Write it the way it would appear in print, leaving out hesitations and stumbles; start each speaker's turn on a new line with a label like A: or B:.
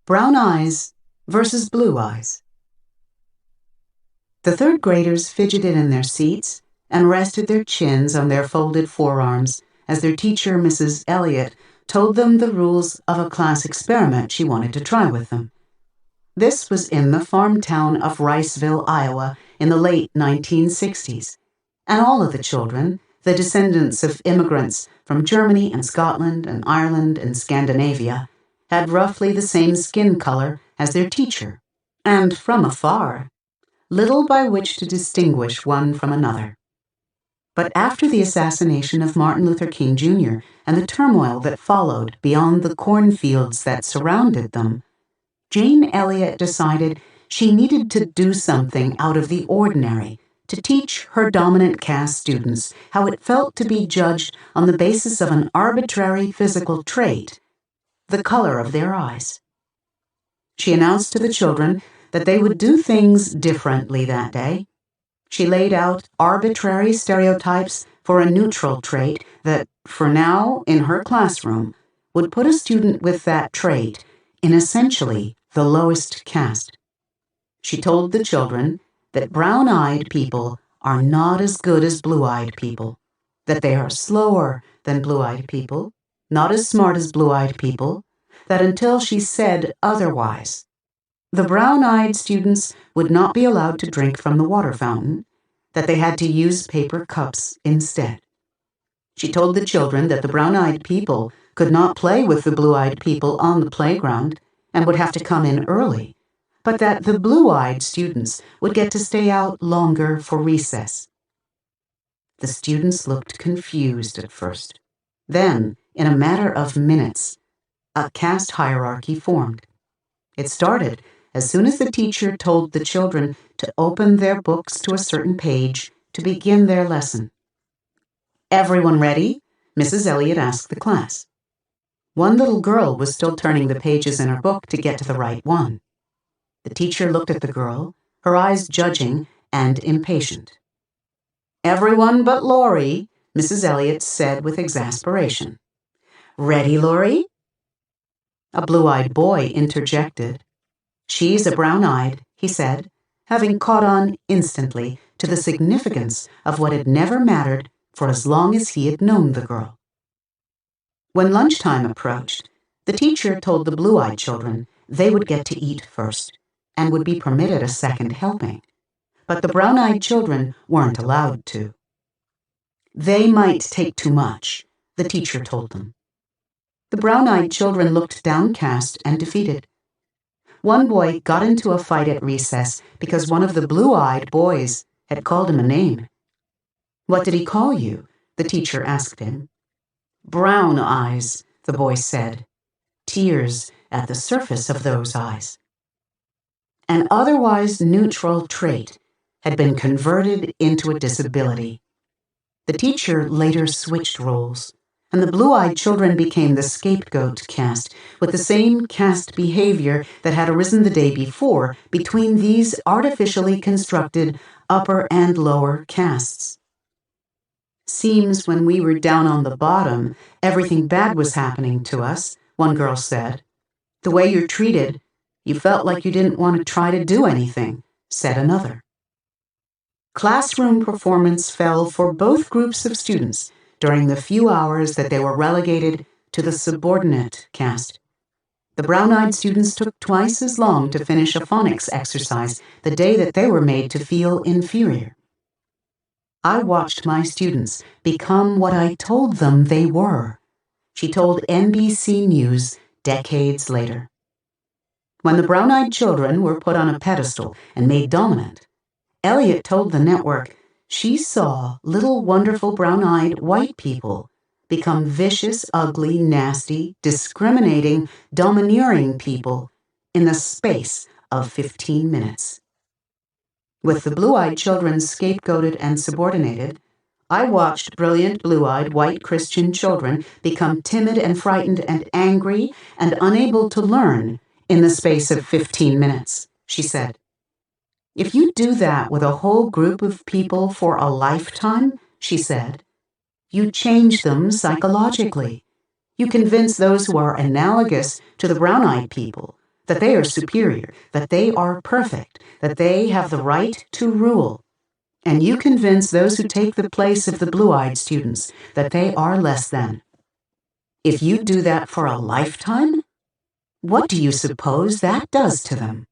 A: Brown eyes versus blue eyes. The third graders fidgeted in their seats and rested their chins on their folded forearms as their teacher, Mrs. Elliott, told them the rules of a class experiment she wanted to try with them. This was in the farm town of Riceville, Iowa, in the late 1960s, and all of the children, the descendants of immigrants from Germany and Scotland and Ireland and Scandinavia, had roughly the same skin color as their teacher, and from afar, little by which to distinguish one from another. But after the assassination of Martin Luther King Jr. and the turmoil that followed beyond the cornfields that surrounded them, Jane Elliott decided she needed to do something out of the ordinary to teach her dominant caste students how it felt to be judged on the basis of an arbitrary physical trait, the color of their eyes. She announced to the children that they would do things differently that day. She laid out arbitrary stereotypes for a neutral trait that, for now, in her classroom, would put a student with that trait in essentially the lowest caste. She told the children that brown-eyed people are not as good as blue-eyed people, that they are slower than blue-eyed people, not as smart as blue-eyed people, that until she said otherwise, the brown-eyed students would not be allowed to drink from the water fountain, that they had to use paper cups instead. She told the children that the brown-eyed people could not play with the blue-eyed people on the playground and would have to come in early, but that the blue-eyed students would get to stay out longer for recess. The students looked confused at first. Then, in a matter of minutes, a caste hierarchy formed. It started as soon as the teacher told the children to open their books to a certain page to begin their lesson. "Everyone ready?" Mrs. Elliott asked the class. One little girl was still turning the pages in her book to get to the right one. The teacher looked at the girl, her eyes judging and impatient. "Everyone but Lori," Mrs. Elliott said with exasperation. "Ready, Lori?" A blue-eyed boy interjected. "She's a brown-eyed," he said, having caught on instantly to the significance of what had never mattered for as long as he had known the girl. When lunchtime approached, the teacher told the blue-eyed children they would get to eat first and would be permitted a second helping, but the brown-eyed children weren't allowed to. They might take too much, the teacher told them. The brown-eyed children looked downcast and defeated. One boy got into a fight at recess because one of the blue-eyed boys had called him a name. "What did he call you?" the teacher asked him. "Brown eyes," the boy said, tears at the surface of those eyes. An otherwise neutral trait had been converted into a disability. The teacher later switched roles, and the blue-eyed children became the scapegoat caste with the same caste behavior that had arisen the day before between these artificially constructed upper and lower castes. "Seems when we were down on the bottom, everything bad was happening to us," one girl said. "The way you're treated, you felt like you didn't want to try to do anything," said another. Classroom performance fell for both groups of students during the few hours that they were relegated to the subordinate caste. The brown-eyed students took twice as long to finish a phonics exercise the day that they were made to feel inferior. "I watched my students become what I told them they were," she told NBC News decades later. When the brown-eyed children were put on a pedestal and made dominant, Elliott told the network she saw little wonderful brown-eyed white people become vicious, ugly, nasty, discriminating, domineering people in the space of 15 minutes. With the blue-eyed children scapegoated and subordinated, I watched brilliant blue-eyed white Christian children become timid and frightened and angry and unable to learn in the space of 15 minutes, she said. "If you do that with a whole group of people for a lifetime," she said, "you change them psychologically. You convince those who are analogous to the brown-eyed people that they are superior, that they are perfect, that they have the right to rule. And you convince those who take the place of the blue-eyed students that they are less than. If you do that for a lifetime, what do you suppose that does to them?